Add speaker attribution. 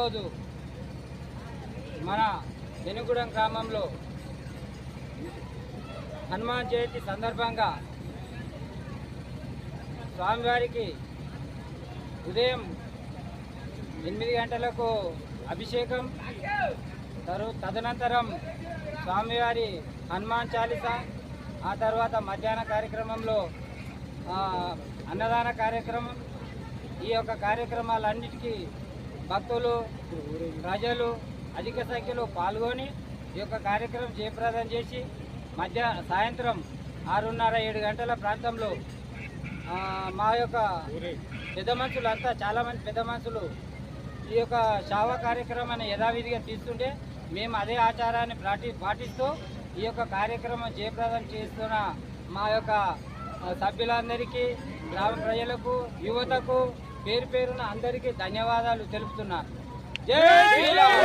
Speaker 1: ఈరోజు మన వెనుగూడెం గ్రామంలో హనుమాన్ జయంతి సందర్భంగా స్వామివారికి ఉదయం 8 గంటలకు అభిషేకం, తదనంతరం స్వామివారి హనుమాన్ చాలీసా, ఆ తర్వాత మధ్యాహ్న కార్యక్రమంలో అన్నదాన కార్యక్రమం. ఈ యొక్క కార్యక్రమాలన్నిటికీ భక్తులు, ప్రజలు అధిక సంఖ్యలో పాల్గొని ఈ యొక్క కార్యక్రమం జయప్రదం చేసి సాయంత్రం 6:30-7 గంటల ప్రాంతంలో మా యొక్క పెద్ద మనుషులు అంతా చాలామంది పెద్ద మనుషులు ఈ యొక్క సేవా కార్యక్రమాన్ని యథావిధిగా తీస్తుంటే మేము అదే ఆచారాన్ని పాటిస్తూ ఈ యొక్క కార్యక్రమం జయప్రదం చేస్తున్న మా యొక్క సభ్యులందరికీ, గ్రామ ప్రజలకు, యువతకు పేరు పేరున అందరికీ ధన్యవాదాలు తెలుపుతున్నాను. జై శ్రీరామ్.